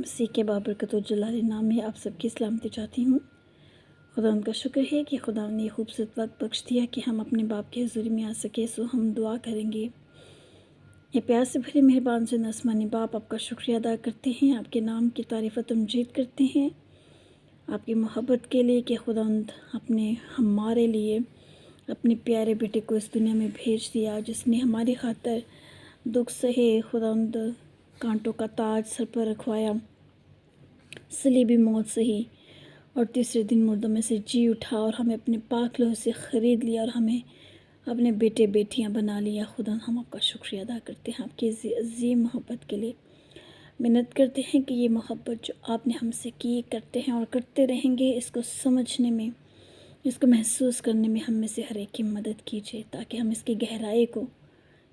مسیح کے بابرکت و جلال نام میں آپ سب کی سلامتی چاہتی ہوں۔ خدا ان کا شکر ہے کہ خدا نے یہ خوبصورت وقت بخش دیا کہ ہم اپنے باپ کی حضوری میں آ سکے، سو ہم دعا کریں گے۔ یہ پیار سے بھرے مہربان سے آسمانی باپ، آپ کا شکریہ ادا کرتے ہیں، آپ کے نام کی تعریف و تمجید کرتے ہیں، آپ کی محبت کے لیے کہ خداوند اپنے ہمارے لیے اپنے پیارے بیٹے کو اس دنیا میں بھیج دیا، جس نے ہماری خاطر دکھ سہے، خداوند کانٹوں کا تاج سر پر رکھوایا، صلیبی موت سہی اور تیسرے دن مردوں میں سے جی اٹھا اور ہمیں اپنے پاک لہو سے خرید لیا اور ہمیں اپنے بیٹے بیٹیاں بنا لیا۔ خدا ہم آپ کا شکریہ ادا کرتے ہیں آپ کی عظیم محبت کے لیے۔ محنت کرتے ہیں کہ یہ محبت جو آپ نے ہم سے کی کرتے ہیں اور کرتے رہیں گے، اس کو سمجھنے میں، اس کو محسوس کرنے میں ہم میں سے ہر ایک کی مدد کیجیے، تاکہ ہم اس کی گہرائی کو،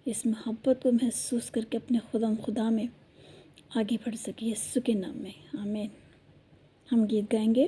اس محبت کو محسوس کر کے اپنے خدا میں آگے بڑھ سکے، یسوع کے نام میں آمین۔ ہم گیت گائیں گے۔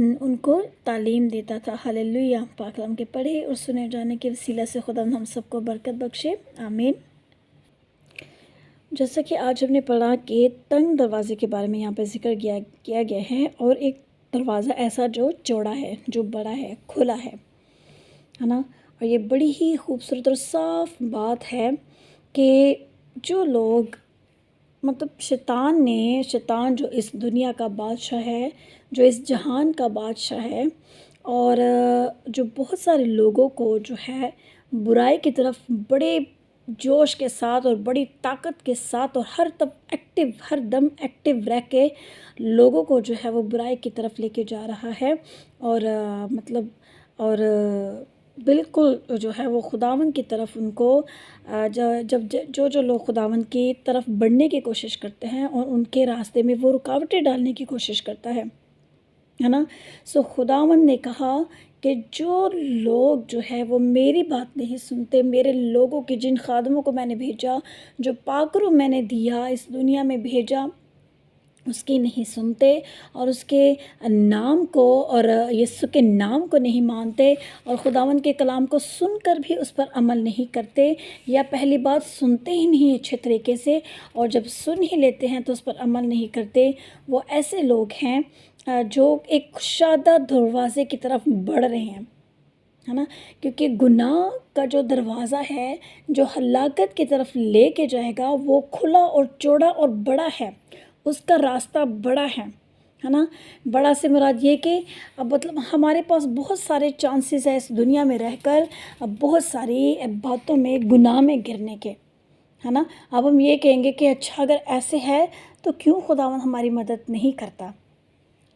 ان کو تعلیم دیتا تھا۔ ہلیلویہ۔ پاک کلام کے پڑھے اور سنے جانے کے وسیلہ سے خدا ہم سب کو برکت بخشے، آمین۔ جیسا کہ آج ہم نے پڑھا کہ تنگ دروازے کے بارے میں یہاں پہ ذکر کیا گیا ہے، اور ایک دروازہ ایسا جو چوڑا ہے، جو بڑا ہے، کھلا ہے نا۔ اور یہ بڑی ہی خوبصورت اور صاف بات ہے کہ جو لوگ مطلب شیطان جو اس دنیا کا بادشاہ ہے، جو اس جہان کا بادشاہ ہے، اور جو بہت سارے لوگوں کو جو ہے برائی کی طرف بڑے جوش کے ساتھ اور بڑی طاقت کے ساتھ اور ہر دم ایکٹیو رہ کے لوگوں کو جو ہے وہ برائی کی طرف لے کے جا رہا ہے، اور بالکل جو ہے وہ خداوند کی طرف ان کو جو لوگ خداوند کی طرف بڑھنے کی کوشش کرتے ہیں اور ان کے راستے میں وہ رکاوٹیں ڈالنے کی کوشش کرتا ہے نا۔ خداوند نے کہا کہ جو لوگ جو ہے وہ میری بات نہیں سنتے، میرے لوگوں کی جن خادموں کو میں نے بھیجا، جو پاکرو میں نے دیا اس دنیا میں بھیجا، اس کی نہیں سنتے اور اس کے نام کو اور یسوع کے نام کو نہیں مانتے، اور خداوند کے کلام کو سن کر بھی اس پر عمل نہیں کرتے، یا پہلی بات سنتے ہی نہیں اچھے طریقے سے، اور جب سن ہی لیتے ہیں تو اس پر عمل نہیں کرتے، وہ ایسے لوگ ہیں جو ایک کشادہ دروازے کی طرف بڑھ رہے ہیں، ہے نا۔ کیونکہ گناہ کا جو دروازہ ہے جو ہلاکت کی طرف لے کے جائے گا وہ کھلا اور چوڑا اور بڑا ہے، اس کا راستہ بڑا ہے نا۔ بڑا سے مراد یہ کہ مطلب ہمارے پاس بہت سارے چانسز ہیں اس دنیا میں رہ کر بہت ساری باتوں میں گناہ میں گرنے کے، ہے نا۔ اب ہم یہ کہیں گے کہ اچھا اگر ایسے ہے تو کیوں خداوند ہماری مدد نہیں کرتا؟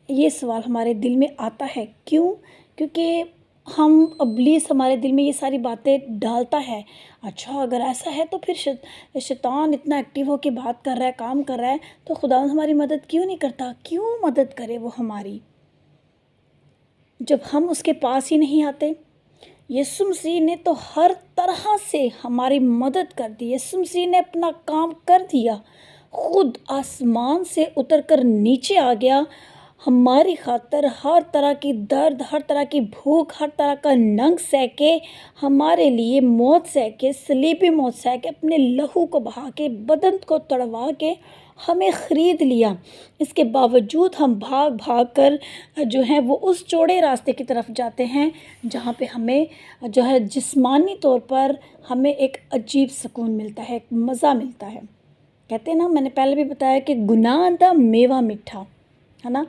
یہ سوال ہمارے دل میں آتا ہے، کیوں؟ کیونکہ ابلیس ہمارے دل میں یہ ساری باتیں ڈالتا ہے۔ اچھا اگر ایسا ہے تو پھر شیطان اتنا ایکٹیو ہو کے بات کر رہا ہے، کام کر رہا ہے، تو خداوند ہماری مدد کیوں نہیں کرتا؟ کیوں مدد کرے وہ ہماری جب ہم اس کے پاس ہی نہیں آتے؟ یسوع مسیح نے تو ہر طرح سے ہماری مدد کر دی۔ یسوع مسیح نے اپنا کام کر دیا، خود آسمان سے اتر کر نیچے آ گیا، ہماری خاطر ہر طرح کی درد، ہر طرح کی بھوک، ہر طرح کا ننگ سہ کے، ہمارے لیے موت سہ کے، صلیبی موت سہ کے، اپنے لہو کو بہا کے، بدن کو تڑوا کے ہمیں خرید لیا۔ اس کے باوجود ہم بھاگ کر جو ہے وہ اس چوڑے راستے کی طرف جاتے ہیں جہاں پہ ہمیں جو ہے جسمانی طور پر ہمیں ایک عجیب سکون ملتا ہے، ایک مزہ ملتا ہے۔ کہتے ہیں نا، میں نے پہلے بھی بتایا کہ گناہ دا میوہ میٹھا، ہے نا۔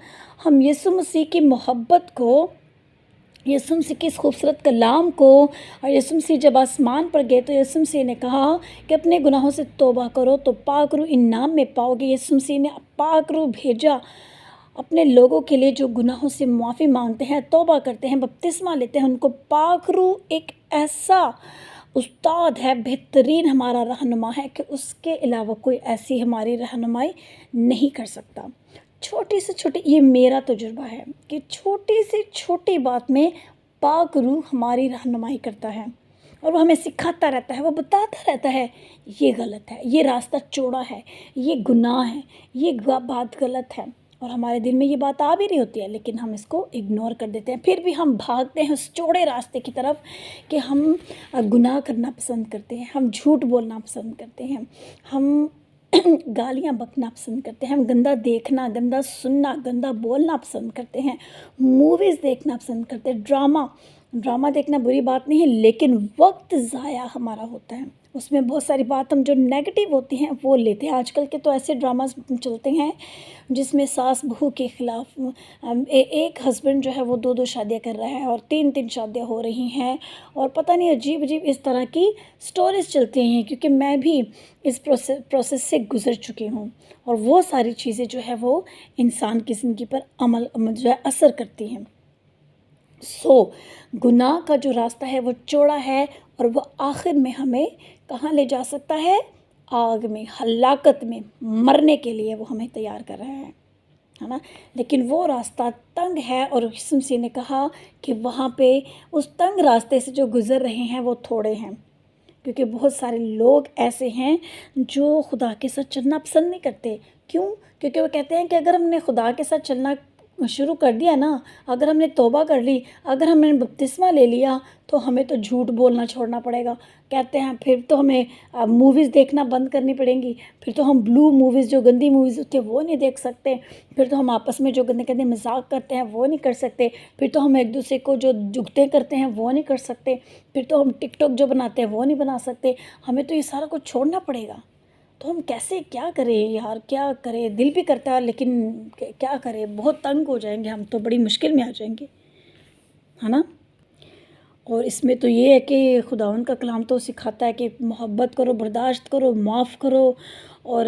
ہم یسوع مسیح کی محبت کو، یسوع مسیح کے اس خوبصورت کلام کو، اور یسوع مسیح جب آسمان پر گئے تو یسوع مسیح نے کہا کہ اپنے گناہوں سے توبہ کرو تو پاک روح انعام میں پاؤ گے۔ یسوع مسیح نے پاک روح بھیجا اپنے لوگوں کے لیے جو گناہوں سے معافی مانگتے ہیں، توبہ کرتے ہیں، بپتسمہ لیتے ہیں، ان کو پاک روح ایک ایسا استاد ہے، بہترین ہمارا رہنما ہے کہ اس کے علاوہ کوئی ایسی ہماری رہنمائی نہیں کر سکتا۔ چھوٹی سے چھوٹی، یہ میرا تجربہ ہے کہ چھوٹی سے چھوٹی بات میں پاک روح ہماری رہنمائی کرتا ہے، اور وہ ہمیں سکھاتا رہتا ہے، وہ بتاتا رہتا ہے یہ غلط ہے، یہ راستہ چوڑا ہے، یہ گناہ ہے، یہ بات غلط ہے، اور ہمارے دل میں یہ بات آ بھی رہی ہوتی ہے لیکن ہم اس کو اگنور کر دیتے ہیں۔ پھر بھی ہم بھاگتے ہیں اس چوڑے راستے کی طرف کہ ہم گناہ کرنا پسند کرتے ہیں، ہم جھوٹ بولنا پسند کرتے ہیں، ہم گالیاں بکنا پسند کرتے ہیں، ہم گندا دیکھنا، گندا سننا، گندا بولنا پسند کرتے ہیں، موویز دیکھنا پسند کرتے ہیں، ڈرامہ دیکھنا بری بات نہیں ہے، لیکن وقت ضائع ہمارا ہوتا ہے اس میں، بہت ساری بات ہم جو نیگیٹو ہوتی ہیں وہ لیتے ہیں۔ آج کل کے تو ایسے ڈراماز چلتے ہیں جس میں ساس بہو کے خلاف ایک ہسبینڈ جو ہے وہ 2 شادیاں کر رہا ہے اور 3 شادیاں ہو رہی ہیں، اور پتہ نہیں عجیب اس طرح کی سٹوریز چلتی ہیں، کیونکہ میں بھی اس پروسیس سے گزر چکی ہوں، اور وہ ساری چیزیں جو ہے وہ انسان کی زندگی پر عمل جو ہے اثر کرتی ہیں۔ گناہ کا جو راستہ ہے وہ چوڑا ہے، اور وہ آخر میں ہمیں کہاں لے جا سکتا ہے؟ آگ میں، ہلاکت میں، مرنے کے لیے وہ ہمیں تیار کر رہا ہے نا۔ لیکن وہ راستہ تنگ ہے، اور یسوع مسیح نے کہا کہ وہاں پہ اس تنگ راستے سے جو گزر رہے ہیں وہ تھوڑے ہیں، کیونکہ بہت سارے لوگ ایسے ہیں جو خدا کے ساتھ چلنا پسند نہیں کرتے۔ کیوں؟ کیونکہ وہ کہتے ہیں کہ اگر ہم نے خدا کے ساتھ چلنا شروع کر دیا نا، اگر ہم نے توبہ کر لی، اگر ہم نے بپتسمہ لے لیا تو ہمیں تو جھوٹ بولنا چھوڑنا پڑے گا۔ کہتے ہیں پھر تو ہمیں موویز دیکھنا بند کرنی پڑیں گی، پھر تو ہم بلو موویز جو گندی موویز ہوتی ہیں وہ نہیں دیکھ سکتے، پھر تو ہم آپس میں جو گندے گندے مذاق کرتے ہیں وہ نہیں کر سکتے، پھر تو ہم ایک دوسرے کو جو جگتیں کرتے ہیں وہ نہیں کر سکتے، پھر تو ہم ٹک ٹاک جو بناتے ہیں وہ نہیں بنا سکتے، ہمیں تو یہ سارا کچھ چھوڑنا پڑے گا۔ تو ہم کیسے کیا کریں یار، کیا کریں؟ دل بھی کرتا ہے لیکن کیا کریں، بہت تنگ ہو جائیں گے ہم، تو بڑی مشکل میں آ جائیں گے، ہے نا۔ اور اس میں تو یہ ہے کہ خداوند کا کلام تو سکھاتا ہے کہ محبت کرو، برداشت کرو، معاف کرو، اور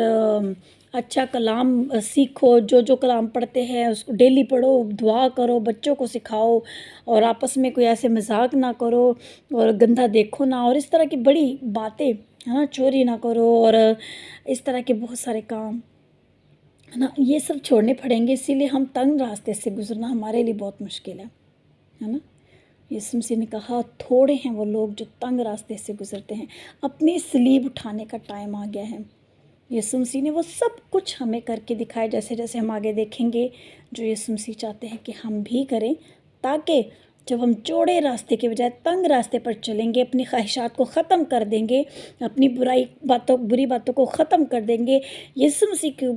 اچھا کلام سیکھو، جو جو کلام پڑھتے ہیں اس کو ڈیلی پڑھو، دعا کرو، بچوں کو سکھاؤ، اور آپس میں کوئی ایسے مذاق نہ کرو، اور گندہ دیکھو نہ، اور اس طرح کی بڑی باتیں، ہے نا، چوری نہ کرو، اور اس طرح کے بہت سارے کام، ہے نا، یہ سب چھوڑنے پڑیں گے۔ اسی لیے ہم تنگ راستے سے گزرنا ہمارے لیے بہت مشکل ہے نا۔ یسوع مسیح نے کہا تھوڑے ہیں وہ لوگ جو تنگ راستے سے گزرتے ہیں، اپنی صلیب اٹھانے کا ٹائم آ گیا ہے۔ یسوع مسیح نے وہ سب کچھ ہمیں کر کے دکھائے، جیسے جیسے ہم آگے دیکھیں گے جو یسوع مسیح چاہتے ہیں کہ ہم بھی کریں، تاکہ جب ہم چوڑے راستے کے بجائے تنگ راستے پر چلیں گے، اپنی خواہشات کو ختم کر دیں گے، اپنی بری باتوں کو ختم کر دیں گے، یسوع مسیح کے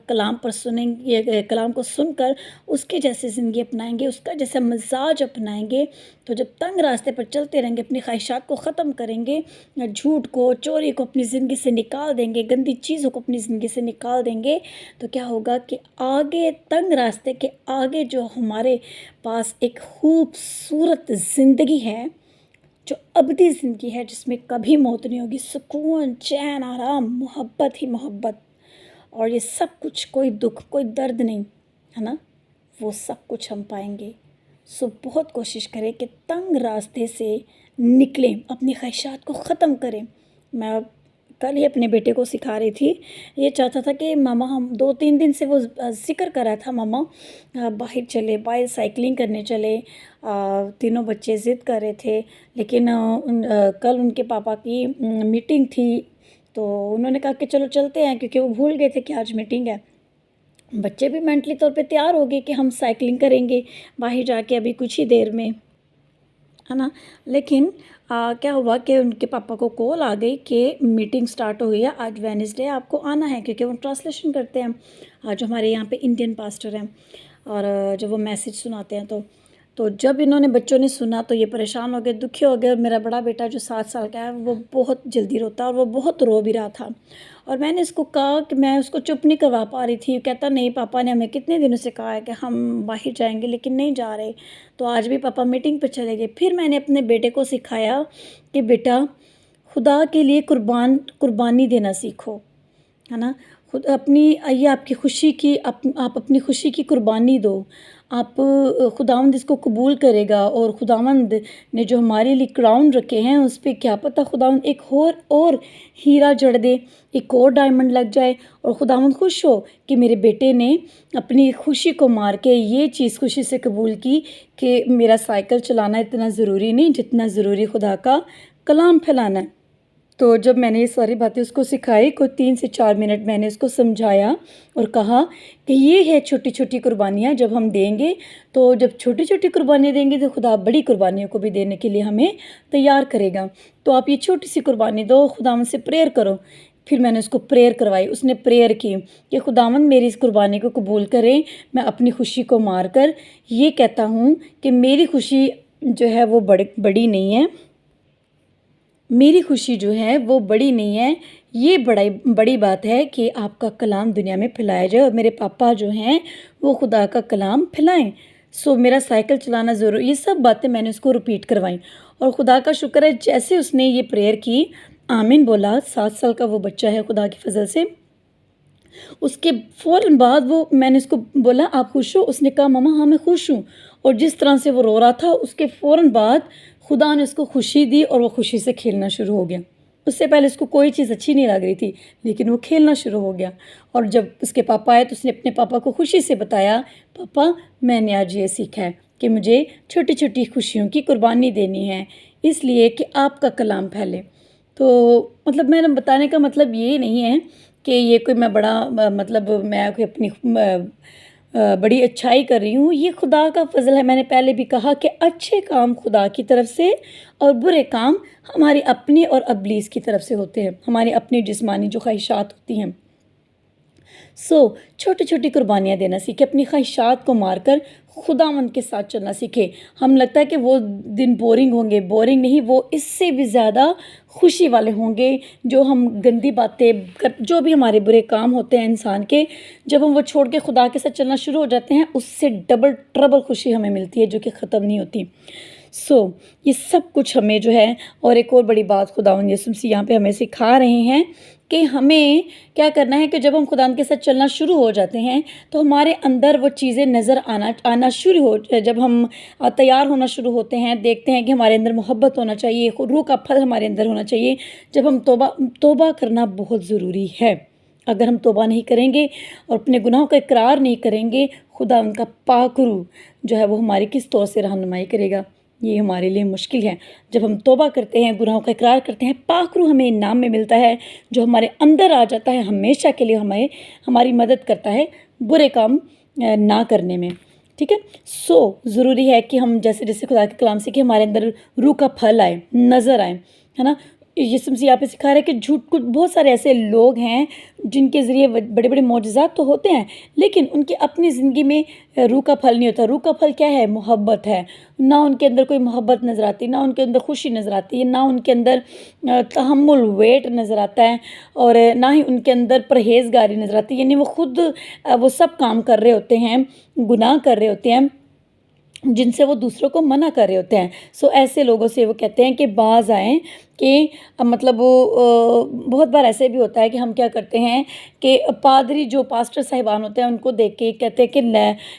کلام پر سنیں گے، کلام کو سن کر اس کے جیسے زندگی اپنائیں گے، اس کا جیسا مزاج اپنائیں گے، تو جب تنگ راستے پر چلتے رہیں گے، اپنی خواہشات کو ختم کریں گے، جھوٹ کو، چوری کو اپنی زندگی سے نکال دیں گے، گندی چیزوں کو اپنی زندگی سے نکال دیں گے، تو کیا ہوگا کہ آگے تنگ راستے کے آگے جو ہمارے پاس ایک خوبصورت زندگی ہے، جو ابدی زندگی ہے، جس میں کبھی موت نہیں ہوگی، سکون، چین، آرام، محبت ہی محبت، اور یہ سب کچھ، کوئی دکھ، کوئی درد نہیں، ہے نا، وہ سب کچھ ہم پائیں گے۔ سو بہت کوشش کریں کہ تنگ راستے سے نکلیں، اپنی خواہشات کو ختم کریں۔ میں کل ہی اپنے بیٹے کو سکھا رہی تھی، یہ چاہتا تھا کہ ماما، ہم 2-3 دن سے وہ ذکر کر رہا تھا، ماما باہر چلے، باہر سائیکلنگ کرنے چلے، تینوں بچے ضد کر رہے تھے، لیکن کل ان کے پاپا کی میٹنگ تھی، تو انہوں نے کہا کہ چلو چلتے ہیں، کیونکہ وہ بھول گئے تھے کہ آج میٹنگ ہے۔ بچے بھی مینٹلی طور پہ تیار ہو گئے کہ ہم سائیکلنگ کریں گے باہر جا کے ابھی کچھ ہی دیر میں، ہے نا، لیکن کیا ہوا کہ ان کے پاپا کو کال آ گئی کہ میٹنگ سٹارٹ ہو گئی ہے، آج وینسڈے آپ کو آنا ہے، کیونکہ وہ ٹرانسلیشن کرتے ہیں، جو ہمارے یہاں پہ انڈین پاسٹر ہیں، اور جب وہ میسیج سناتے ہیں تو جب انہوں نے، بچوں نے سنا تو یہ پریشان ہو گئے، دکھی ہو گئے، اور میرا بڑا بیٹا جو 7 سال کا ہے وہ بہت جلدی روتا ہے، اور وہ بہت رو بھی رہا تھا، اور میں نے اس کو کہا کہ میں اس کو چپ نہیں کروا پا رہی تھی، کہتا نہیں پاپا نے ہمیں کتنے دنوں سے کہا ہے کہ ہم باہر جائیں گے لیکن نہیں جا رہے، تو آج بھی پاپا میٹنگ پہ چلے گئے۔ پھر میں نے اپنے بیٹے کو سکھایا کہ بیٹا خدا کے لیے قربانی دینا سیکھو، ہے نا، خود اپنی، یہ آپ کی خوشی کی، آپ اپنی خوشی کی قربانی دو، آپ، خداوند اس کو قبول کرے گا، اور خداوند نے جو ہمارے لیے کراؤن رکھے ہیں اس پہ کیا پتہ خداوند ایک اور ہیرا جڑ دے، ایک اور ڈائمنڈ لگ جائے، اور خداوند خوش ہو کہ میرے بیٹے نے اپنی خوشی کو مار کے یہ چیز خوشی سے قبول کی کہ میرا سائیکل چلانا اتنا ضروری نہیں جتنا ضروری خدا کا کلام پھیلانا ہے۔ تو جب میں نے یہ ساری باتیں اس کو سکھائی، کوئی 3 سے 4 منٹ میں نے اس کو سمجھایا اور کہا کہ یہ ہے چھوٹی چھوٹی قربانیاں، جب ہم دیں گے، تو جب چھوٹی چھوٹی قربانیاں دیں گے تو خدا بڑی قربانیوں کو بھی دینے کے لیے ہمیں تیار کرے گا، تو آپ یہ چھوٹی سی قربانی دو، خداوند سے پریئر کرو۔ پھر میں نے اس کو پریئر کروائی، اس نے پریئر کی کہ خداوند میری اس قربانی کو قبول کریں، میں اپنی خوشی کو مار کر یہ کہتا ہوں کہ میری خوشی جو ہے وہ بڑی نہیں ہے، میری خوشی جو ہے وہ بڑی نہیں ہے، یہ بڑی بات ہے کہ آپ کا کلام دنیا میں پھیلایا جائے، اور میرے پاپا جو ہیں وہ خدا کا کلام پھیلائیں، سو میرا سائیکل چلانا ضروری، یہ سب باتیں میں نے اس کو ریپیٹ کروائیں، اور خدا کا شکر ہے جیسے اس نے یہ پریئر کی، آمین بولا، 7 سال کا وہ بچہ ہے خدا کی فضل سے، اس کے فوراً بعد میں نے اس کو بولا آپ خوش ہو؟ اس نے کہا ماما ہاں میں خوش ہوں، اور جس طرح سے وہ رو رہا تھا اس کے فوراً بعد خدا نے اس کو خوشی دی، اور وہ خوشی سے کھیلنا شروع ہو گیا۔ اس سے پہلے اس کو کوئی چیز اچھی نہیں لگ رہی تھی، لیکن وہ کھیلنا شروع ہو گیا، اور جب اس کے پاپا آئے تو اس نے اپنے پاپا کو خوشی سے بتایا، پاپا میں نے آج یہ سیکھا ہے کہ مجھے چھوٹی چھوٹی خوشیوں کی قربانی دینی ہے، اس لیے کہ آپ کا کلام پھیلے۔ تو مطلب میرا بتانے کا مطلب یہ نہیں ہے کہ یہ کوئی میں بڑا، مطلب میں کوئی اپنی بڑی اچھائی کر رہی ہوں، یہ خدا کا فضل ہے۔ میں نے پہلے بھی کہا کہ اچھے کام خدا کی طرف سے اور برے کام ہماری اپنی اور ابلیس کی طرف سے ہوتے ہیں، ہماری اپنی جسمانی جو خواہشات ہوتی ہیں۔ چھوٹی چھوٹی قربانیاں دینا سیکھے، اپنی خواہشات کو مار کر خداوند کے ساتھ چلنا سیکھے۔ ہم لگتا ہے کہ وہ دن بورنگ ہوں گے، بورنگ نہیں، وہ اس سے بھی زیادہ خوشی والے ہوں گے۔ جو ہم گندی باتیں جو بھی ہمارے برے کام ہوتے ہیں انسان کے، جب ہم وہ چھوڑ کے خدا کے ساتھ چلنا شروع ہو جاتے ہیں، اس سے ڈبل ٹربل خوشی ہمیں ملتی ہے جو کہ ختم نہیں ہوتی۔ یہ سب کچھ ہمیں جو ہے، اور ایک اور بڑی بات خداوند یسوع مسیح یہاں پہ ہمیں سکھا رہے ہیں کہ ہمیں کیا کرنا ہے کہ جب ہم خداوند کے ساتھ چلنا شروع ہو جاتے ہیں تو ہمارے اندر وہ چیزیں نظر آنا شروع ہو، جب ہم تیار ہونا شروع ہوتے ہیں، دیکھتے ہیں کہ ہمارے اندر محبت ہونا چاہیے، روح کا پھل ہمارے اندر ہونا چاہیے۔ جب ہم توبہ کرنا بہت ضروری ہے۔ اگر ہم توبہ نہیں کریں گے اور اپنے گناہوں کا اقرار نہیں کریں گے، خدا ان کا پاک روح جو ہے وہ ہماری کس طور سے رہنمائی کرے گا؟ یہ ہمارے لیے مشکل ہے۔ جب ہم توبہ کرتے ہیں، گناہوں کا اقرار کرتے ہیں، پاک روح ہمیں انعام میں ملتا ہے، جو ہمارے اندر آ جاتا ہے، ہمیشہ کے لیے ہماری مدد کرتا ہے برے کام نہ کرنے میں۔ ٹھیک ہے، ضروری ہے کہ ہم جیسے خدا کے کلام سے کہ ہمارے اندر روح کا پھل آئے، نظر آئے، ہے نا۔ یسوع مسیح یہاں پہ سکھا رہا ہے کہ بہت سارے ایسے لوگ ہیں جن کے ذریعے بڑے بڑے معجزات تو ہوتے ہیں، لیکن ان کی اپنی زندگی میں روح کا پھل نہیں ہوتا۔ روح کا پھل کیا ہے؟ محبت ہے۔ نہ ان کے اندر کوئی محبت نظر آتی، نہ ان کے اندر خوشی نظر آتی ہے، نہ ان کے اندر تحمل ویٹ نظر آتا ہے، اور نہ ہی ان کے اندر پرہیزگاری نظر آتی ہے۔ یعنی وہ خود وہ سب کام کر رہے ہوتے ہیں، گناہ کر رہے ہوتے ہیں جن سے وہ دوسروں کو منع کر رہے ہوتے ہیں۔ ایسے لوگوں سے وہ کہتے ہیں کہ باز آئیں، کہ مطلب بہت بار ایسے بھی ہوتا ہے کہ ہم کیا کرتے ہیں کہ پادری جو پاسٹر صاحبان ہوتے ہیں ان کو دیکھ کے کہتے ہیں کہ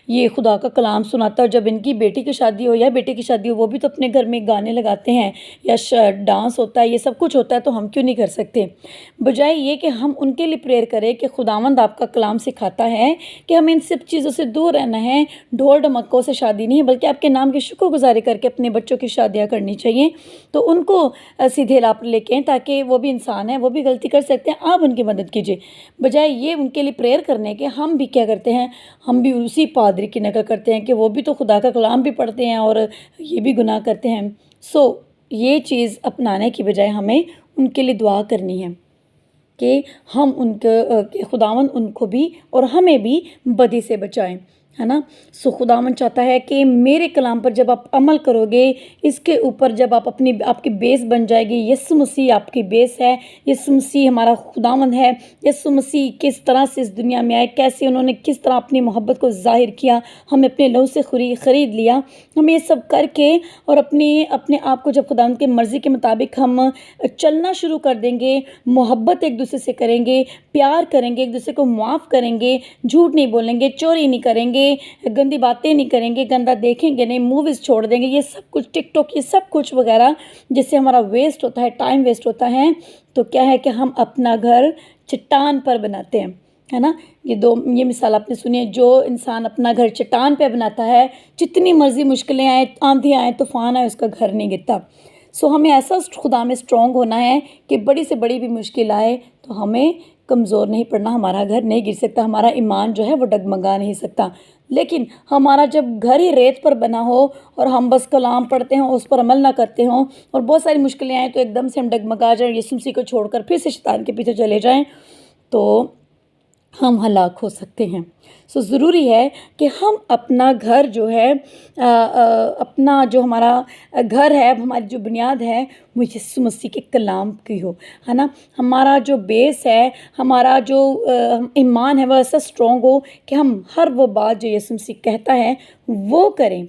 یہ خدا کا کلام سناتا ہے، اور جب ان کی بیٹی کی شادی ہو یا بیٹے کی شادی ہو وہ بھی تو اپنے گھر میں گانے لگاتے ہیں یا ڈانس ہوتا ہے، یہ سب کچھ ہوتا ہے، تو ہم کیوں نہیں کر سکتے؟ بجائے یہ کہ ہم ان کے لیے پریئر کریں کہ خداوند آپ کا کلام سکھاتا ہے کہ ہمیں ان سب چیزوں سے دور رہنا ہے، ڈھول ڈمکوں سے شادی نہیں، بلکہ آپ کے نام کی شکر گزاری کر کے اپنے بچوں کی شادیاں کرنی چاہیے۔ تو ان کو سیدھے راہ پر لے کے تاکہ وہ بھی انسان ہیں، وہ بھی غلطی کر سکتے ہیں، آپ ان کی مدد کیجیے۔ بجائے یہ ان کے لیے پریئر کرنے کے ہم بھی کیا کرتے ہیں؟ ہم بھی اسی پادری کی نقل کرتے ہیں کہ وہ بھی تو خدا کا کلام بھی پڑھتے ہیں اور یہ بھی گناہ کرتے ہیں۔ یہ چیز اپنانے کی بجائے ہمیں ان کے لیے دعا کرنی ہے کہ ہم کہ خداوند ان کو بھی اور ہمیں بھی بدی سے بچائیں، ہے نا۔ خداوند چاہتا ہے کہ میرے کلام پر جب آپ عمل کرو گے، اس کے اوپر جب آپ کی بیس بن جائے گی، یسوع مسیح آپ کی بیس ہے، یسوع مسیح ہمارا خداوند ہے، یسوع مسیح کس طرح سے اس دنیا میں آئے، کیسے انہوں نے کس طرح اپنی محبت کو ظاہر کیا، ہمیں اپنے لہو سے خرید لیا، ہم یہ سب کر کے اور اپنے آپ کو جب خداوند کی مرضی کے مطابق ہم چلنا شروع کر دیں گے، محبت ایک دوسرے سے کریں گے، پیار کریں گے، ایک دوسرے کو معاف کریں گے، جھوٹ نہیں بولیں گے، چوری نہیں کریں گے، گندی باتیں نہیں کریں گے، گندا دیکھیں گے نہیں، موویز چھوڑ دیں گے، یہ سب کچھ ٹک ٹاک، یہ سب کچھ وغیرہ جس سے ہمارا ویسٹ ہوتا ہے، ٹائم ویسٹ ہوتا ہے، تو کیا ہے کہ ہم اپنا گھر چٹان پر بناتے ہیں، ہے نا۔ یہ مثال آپ نے سنی ہے، جو انسان اپنا گھر چٹان پہ بناتا ہے، جتنی مرضی مشکلیں آئیں، آندھی آئیں، طوفان آئے، اس کا گھر نہیں گرتا۔ ہمیں ایسا خدا میں اسٹرانگ ہونا ہے کہ بڑی سے بڑی بھی مشکل آئے تو ہمیں کمزور نہیں پڑنا، ہمارا گھر نہیں گر سکتا، ہمارا ایمان جو ہے وہ ڈگمگا نہیں سکتا۔ لیکن ہمارا جب گھر ہی ریت پر بنا ہو اور ہم بس کلام پڑھتے ہوں، اس پر عمل نہ کرتے ہوں، اور بہت ساری مشکلیں آئیں تو ایک دم سے ہم ڈگمگا جائیں، یسوع مسیح کو چھوڑ کر پھر سے شیطان کے پیچھے چلے جائیں، تو ہم ہلاک ہو سکتے ہیں۔ ضروری ہے کہ ہم اپنا گھر جو ہے، اپنا جو ہمارا گھر ہے، ہماری جو بنیاد ہے، وہ یسوع مسیح کے کلام کی ہو، ہے نا۔ ہمارا جو بیس ہے، ہمارا جو ایمان ہے، وہ ایسا اسٹرانگ ہو کہ ہم ہر وہ بات جو یسوع مسیح کہتا ہے وہ کریں،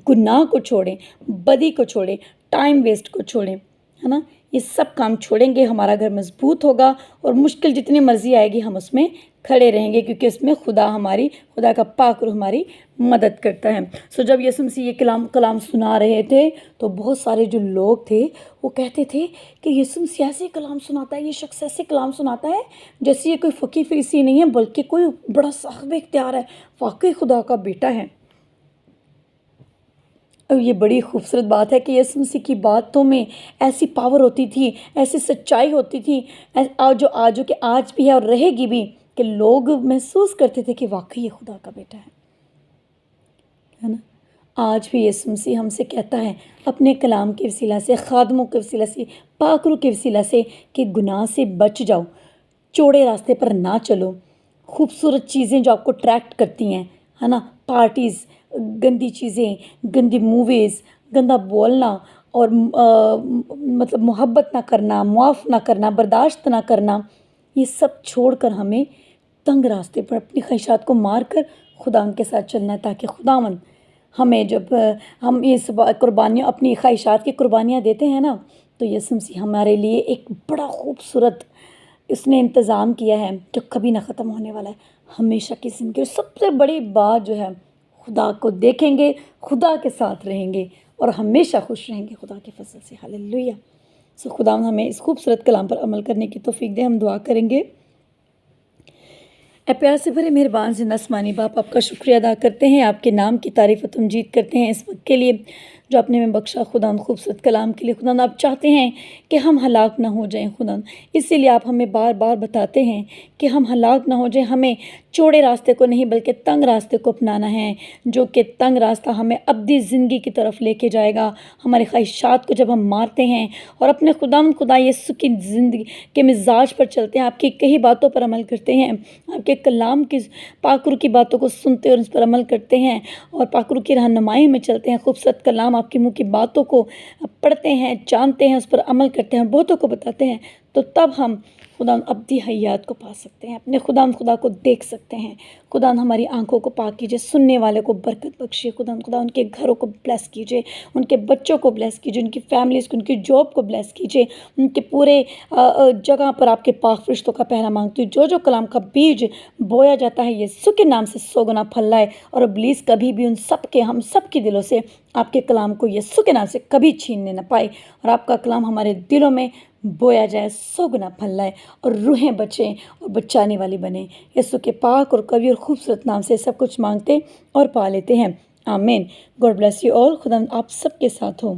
گناہ کو چھوڑیں، بدی کو چھوڑیں، ٹائم ویسٹ کو چھوڑیں، ہے نا۔ یہ سب کام چھوڑیں گے، ہمارا گھر مضبوط ہوگا، اور مشکل جتنی مرضی آئے گی ہم اس میں کھڑے رہیں گے، کیونکہ اس میں خدا کا پاک روح ہماری مدد کرتا ہے۔ جب یسوع مسیح یہ کلام سنا رہے تھے تو بہت سارے جو لوگ تھے وہ کہتے تھے کہ یسوع مسیح ایسے کلام سناتا ہے، یہ شخص ایسے کلام سناتا ہے جیسے یہ کوئی فقیر فریسی نہیں ہے، بلکہ کوئی بڑا صاحب اختیار ہے، واقعی خدا کا بیٹا ہے۔ اور یہ بڑی خوبصورت بات ہے کہ یسوع مسیح کی باتوں میں ایسی پاور ہوتی تھی، ایسی سچائی ہوتی تھی، جو آج بھی ہے اور رہے گی بھی، کہ لوگ محسوس کرتے تھے کہ واقعی یہ خدا کا بیٹا ہے۔ ہے نا. آج بھی یسوع مسیح ہم سے کہتا ہے اپنے کلام کے وسیلہ سے، خادموں کے وسیلہ سے، پاک روح کے وسیلہ سے کہ گناہ سے بچ جاؤ، چوڑے راستے پر نہ چلو. خوبصورت چیزیں جو آپ کو اٹریکٹ کرتی ہیں، ہے نا، پارٹیز، گندی چیزیں، گندی موویز، گندا بولنا اور مطلب محبت نہ کرنا، معاف نہ کرنا، برداشت نہ کرنا، یہ سب چھوڑ کر ہمیں تنگ راستے پر اپنی خواہشات کو مار کر خدا کے ساتھ چلنا ہے، تاکہ خداوند ہمیں جب ہم اس قربانیاں، اپنی خواہشات کی قربانیاں دیتے ہیں نا، تو یسوع مسیح ہمارے لیے ایک بڑا خوبصورت اس نے انتظام کیا ہے جو کبھی نہ ختم ہونے والا ہے، ہمیشہ کی زندگی. سب سے بڑی بات جو ہے، خدا کو دیکھیں گے، خدا کے ساتھ رہیں گے اور ہمیشہ خوش رہیں گے خدا کے فضل سے. ہاللیلویہ. خدا ہمیں اس خوبصورت کلام پر عمل کرنے کی توفیق دے. ہم دعا کریں گے. اے پیار سے بھرے مہربان زندہ آسمانی باپ، آپ کا شکریہ ادا کرتے ہیں، آپ کے نام کی تعریف و تمجید کرتے ہیں اس وقت کے لیے جو آپ نے ہمیں بخشا. خدا خوبصورت کلام کے لیے خدا آپ چاہتے ہیں کہ ہم ہلاک نہ ہو جائیں خدا، اسی لیے آپ ہمیں بار بار بتاتے ہیں کہ ہم ہلاک نہ ہو جائیں. ہمیں چوڑے راستے کو نہیں بلکہ تنگ راستے کو اپنانا ہے، جو کہ تنگ راستہ ہمیں ابدی زندگی کی طرف لے کے جائے گا. ہماری خواہشات کو جب ہم مارتے ہیں اور اپنے خدا یسوع کی زندگی کے مزاج پر چلتے ہیں، آپ کی کئی باتوں پر عمل کرتے ہیں، آپ کے کلام کی پاک روح کی باتوں کو سنتے اور اس پر عمل کرتے ہیں اور پاک روح کی رہنمائی میں چلتے ہیں، خوبصورت کلام آپ کے منہ کی باتوں کو پڑھتے ہیں، جانتے ہیں، اس پر عمل کرتے ہیں، بہتوں کو بتاتے ہیں، تو تب ہم خدا ابدی حیات کو پا سکتے ہیں، اپنے خدا کو دیکھ سکتے ہیں. خدا ہماری آنکھوں کو پاک کیجیے، سننے والے کو برکت بخشیے. خدا ان کے گھروں کو بلیس کیجیے، ان کے بچوں کو بلیس کیجیے، ان کی فیملیز کو، ان کی جاب کو بلیس کیجیے. ان کے پورے جگہ پر آپ کے پاک فرشتوں کا پہرا مانگتی ہوں. جو کلام کا بیج بویا جاتا ہے یسوع کے نام سے 100 گنا پھل لائے، اور ابلیس کبھی بھی ان سب کے، ہم سب کے دلوں سے آپ کے کلام کو یسوع کے نام سے کبھی چھیننے نہ پائے، اور آپ کا کلام ہمارے دلوں میں بویا جائے، 100 گنا پھل لائے اور روحیں بچیں اور بچانے والی بنیں. یسوع کے پاک اور قوی اور خوبصورت نام سے سب کچھ مانگتے اور پا لیتے ہیں. آمین. God bless you all. خدا آپ سب کے ساتھ ہو.